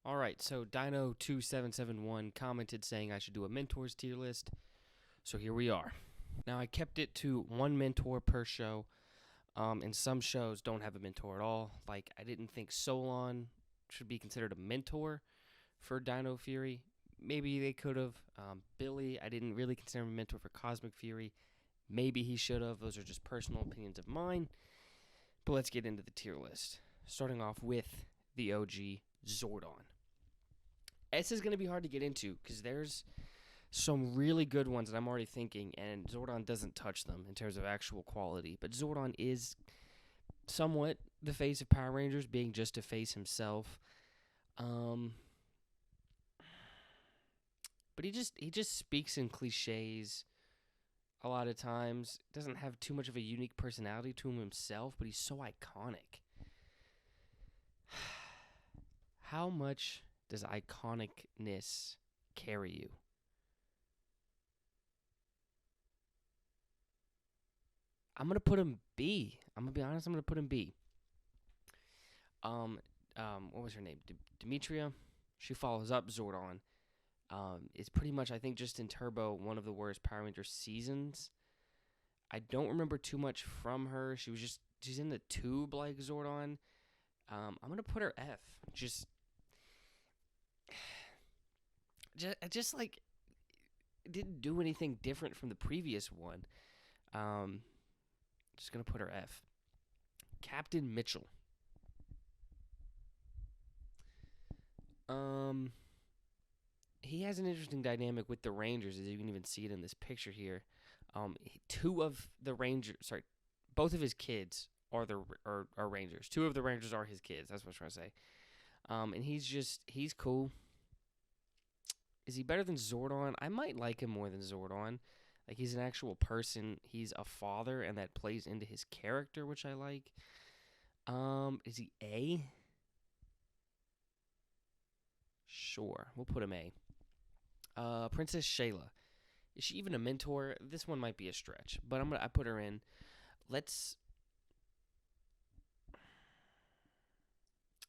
All right, so Dino2771 commented saying I should do a mentors tier list. So here we are. Now I kept it to one mentor per show. And some shows don't have a mentor at all. Like I didn't think Solon should be considered a mentor for Dino Fury. Maybe they could have. Billy, I didn't really consider him a mentor for Cosmic Fury. Maybe he should have. Those are just personal opinions of mine. But let's get into the tier list. Starting off with the OG Zordon. S is going to be hard to get into because there's some really good ones that I'm already thinking, and Zordon doesn't touch them in terms of actual quality. But Zordon is somewhat the face of Power Rangers, being just a face himself. But he just speaks in cliches a lot of times. Doesn't have too much of a unique personality to him himself, but he's so iconic. How much does iconicness carry you? I'm gonna put him B. I'm gonna be honest. I'm gonna put him B. Um, what was her name? Demetria. She follows up Zordon. It's pretty much, I think, just in Turbo, one of the worst Power Rangers seasons. I don't remember too much from her. She's in the tube like Zordon. I'm gonna put her F. Just like didn't do anything different from the previous one. Just gonna put her F. Captain Mitchell. He has an interesting dynamic with the Rangers, as you can even see it in this picture here. Two of the Rangers, sorry, both of his kids are Rangers. Two of the Rangers are his kids. That's what I'm trying to say. And he's cool. Is he better than Zordon? I might like him more than Zordon. Like, he's an actual person. He's a father, and that plays into his character, which I like. Is he A? Sure, we'll put him A. Princess Shayla. Is she even a mentor? This one might be a stretch, but I put her in. I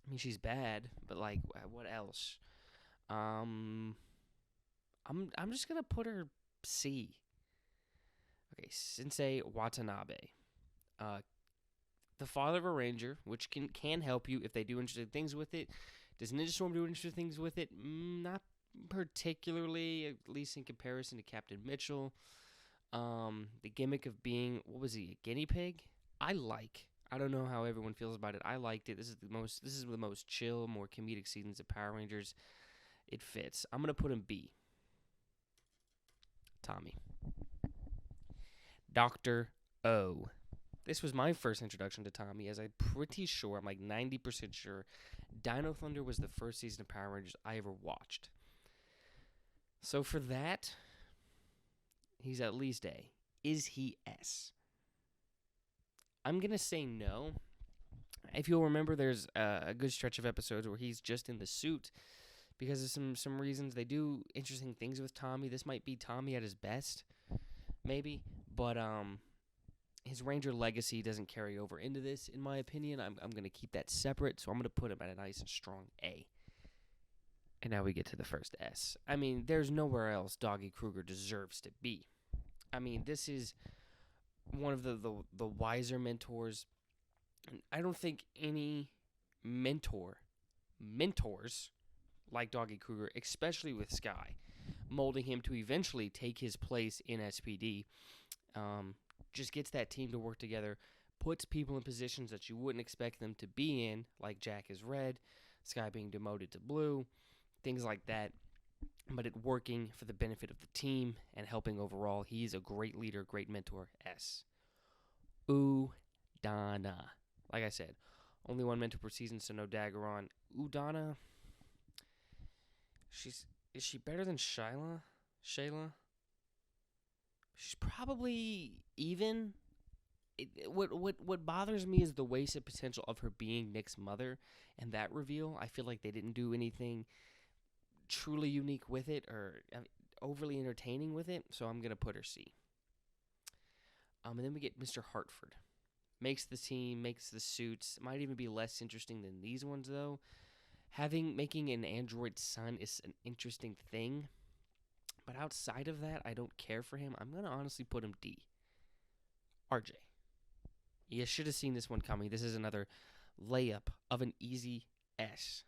mean, she's bad, but like, what else? I'm just gonna put her C. Okay, Sensei Watanabe. The father of a ranger, which can help you if they do interesting things with it. Does Ninja Storm do interesting things with it? Not particularly, at least in comparison to Captain Mitchell. The gimmick of being, what was he, a guinea pig? I don't know how everyone feels about it. I liked it. This is the most chill, more comedic seasons of Power Rangers. It fits. I'm gonna put him B. Tommy. Dr. O. This was my first introduction to Tommy, as I'm pretty sure, I'm like 90% sure, Dino Thunder was the first season of Power Rangers I ever watched. So for that, he's at least A. Is he S? I'm going to say no. If you'll remember, there's a good stretch of episodes where he's just in the suit because of some reasons. They do interesting things with Tommy. This might be Tommy at his best, maybe. But his Ranger legacy doesn't carry over into this, in my opinion. I'm going to keep that separate, so I'm going to put him at a nice and strong A. And now we get to the first S. I mean, there's nowhere else Doggy Kruger deserves to be. I mean, this is one of the wiser mentors. I don't think any mentors like Doggy Kruger, especially with Sky, molding him to eventually take his place in SPD, just gets that team to work together, puts people in positions that you wouldn't expect them to be in, like Jack is red, Sky being demoted to blue, things like that, but it working for the benefit of the team and helping overall. He's a great leader, great mentor. S. Udana. Like I said, only one mentor per season, so no Daggeron. Udana, is she better than Shayla? She's probably even. What bothers me is the wasted potential of her being Nick's mother, and that reveal. I feel like they didn't do anything truly unique with it or overly entertaining with it, so I'm gonna put her C. And then we get Mr. Hartford. Makes the team, makes the suits. Might even be less interesting than these ones, though. Making an android son is an interesting thing, but outside of that, I don't care for him. I'm gonna honestly put him D. RJ. You should have seen this one coming. This is another layup of an easy S.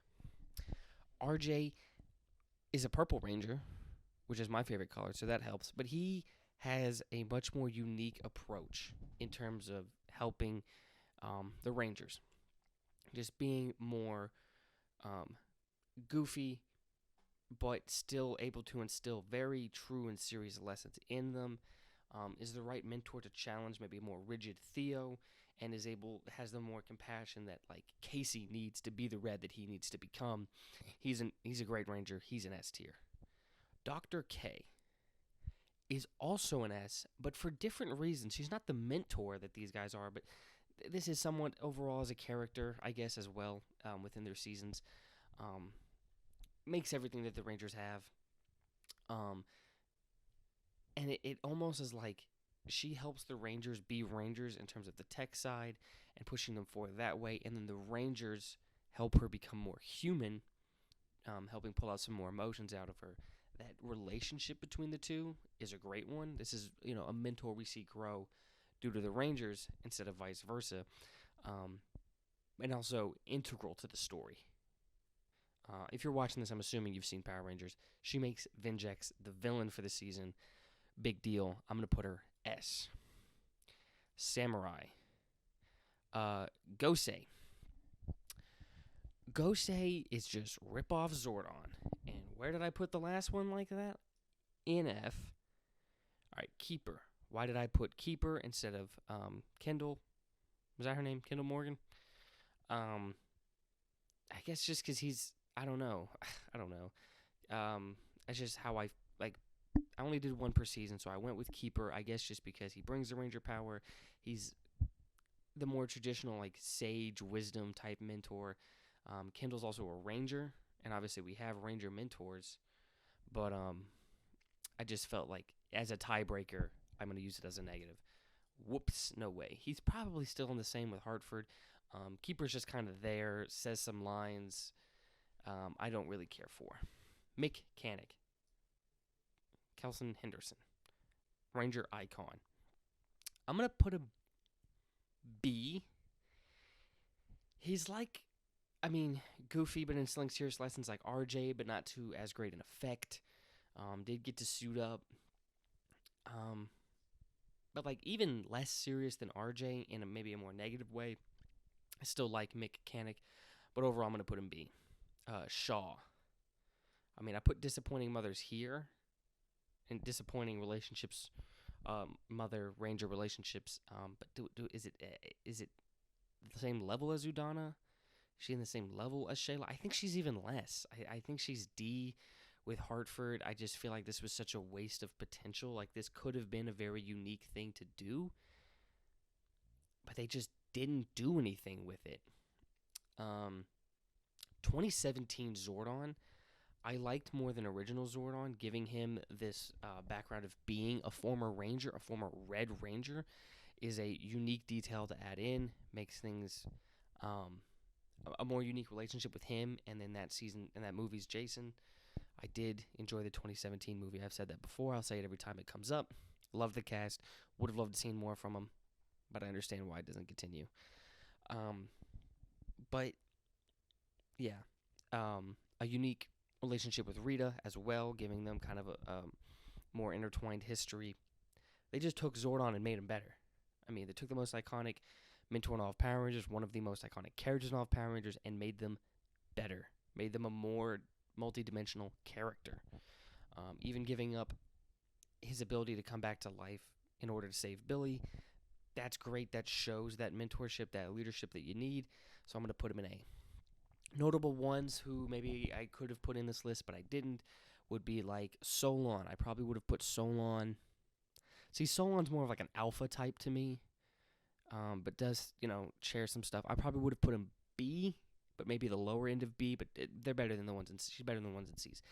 RJ is a Purple Ranger, which is my favorite color, so that helps. But he has a much more unique approach in terms of helping the Rangers. Just being more goofy, but still able to instill very true and serious lessons in them. Is the right mentor to challenge maybe a more rigid Theo, and has the more compassion that like Casey needs to be the Red that he needs to become. He's a great Ranger. He's an S tier. Dr. K is also an S, but for different reasons. She's not the mentor that these guys are, but this is somewhat overall as a character, I guess, as well within their seasons. Makes everything that the Rangers have. And it almost is like she helps the Rangers be Rangers in terms of the tech side and pushing them forward that way. And then the Rangers help her become more human, helping pull out some more emotions out of her. That relationship between the two is a great one. This is, a mentor we see grow due to the Rangers instead of vice versa. And also integral to the story. If you're watching this, I'm assuming you've seen Power Rangers. She makes Vengex the villain for the season. Big deal. I'm going to put her S. Samurai. Gosei. Gosei is just rip-off Zordon. And where did I put the last one like that? In F. Alright, Keeper. Why did I put Keeper instead of Kendall? Was that her name? Kendall Morgan? I guess just because he's... I don't know. That's just how I only did one per season, so I went with Keeper, I guess just because he brings the Ranger power. He's the more traditional, sage, wisdom type mentor. Kendall's also a Ranger, and obviously we have Ranger mentors, but I just felt like, as a tiebreaker, I'm going to use it as a negative. Whoops, no way. He's probably still in the same with Hartford. Keeper's just kind of there, says some lines I don't really care for. Mechanic. Kelson Henderson. Ranger icon. I'm going to put a B. He's goofy but instilling serious lessons like RJ, but not to as great an effect. Did get to suit up. But even less serious than RJ in maybe a more negative way. I still like Mechanic, but overall I'm going to put him B. Shaw. I put disappointing mothers here, and disappointing relationships, mother-ranger relationships. But is it the same level as Udana? Is she in the same level as Shayla? I think she's even less. I think she's D with Hartford. I just feel like this was such a waste of potential. This could have been a very unique thing to do, but they just didn't do anything with it. 2017 Zordon, I liked more than original Zordon, giving him this background of being a former Ranger, a former Red Ranger, is a unique detail to add in, makes things a more unique relationship with him, and then that movie's Jason. I did enjoy the 2017 movie. I've said that before. I'll say it every time it comes up. Love the cast. Would have loved to seen more from him, but I understand why it doesn't continue. But yeah, a unique relationship with Rita as well, giving them kind of a more intertwined history. They just took Zordon and made him better. They took the most iconic mentor in all of Power Rangers, one of the most iconic characters in all of Power Rangers, and made them better. Made them a more multi-dimensional character. Even giving up his ability to come back to life in order to save Billy. That's great. That shows that mentorship, that leadership that you need. So I'm going to put him in A. Notable ones who maybe I could have put in this list, but I didn't, would be Solon. I probably would have put Solon. See, Solon's more of an alpha type to me, but does, share some stuff. I probably would have put him B, but maybe the lower end of B, but they're better than the ones she's better than the ones in C's.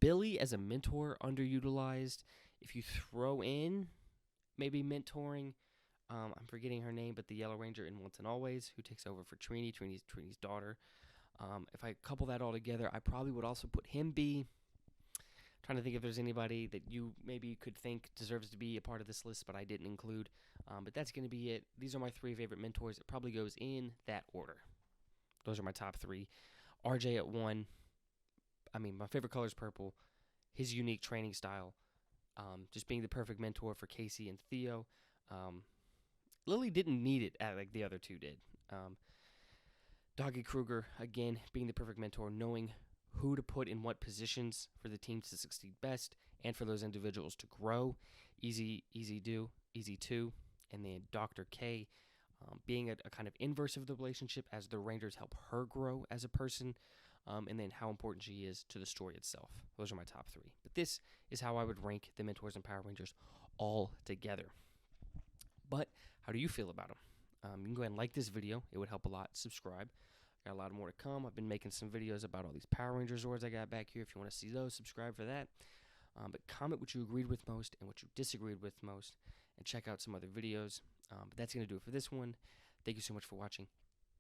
Billy as a mentor, underutilized. If you throw in maybe mentoring, I'm forgetting her name, but the Yellow Ranger in Once and Always, who takes over for Trini's daughter. If I couple that all together, I probably would also put him B. Trying to think if there's anybody that you maybe could think deserves to be a part of this list, but I didn't include. But that's going to be it. These are my 3 favorite mentors. It probably goes in that order. Those are my top 3. RJ at 1. I mean, my favorite color is purple. His unique training style. Just being the perfect mentor for Casey and Theo. Lily didn't need it like the other 2 did. Doggy Kruger, again, being the perfect mentor, knowing who to put in what positions for the team to succeed best and for those individuals to grow. Easy do, easy to. And then Dr. K, being a kind of inverse of the relationship as the Rangers help her grow as a person, and then how important she is to the story itself. Those are my top 3. But this is how I would rank the mentors and Power Rangers all together. But how do you feel about them? You can go ahead and like this video. It would help a lot. Subscribe. Got a lot more to come. I've been making some videos about all these Power Ranger Zords I got back here. If you want to see those, subscribe for that. But comment what you agreed with most and what you disagreed with most, and check out some other videos. But that's going to do it for this one. Thank you so much for watching.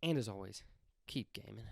And as always, keep gaming.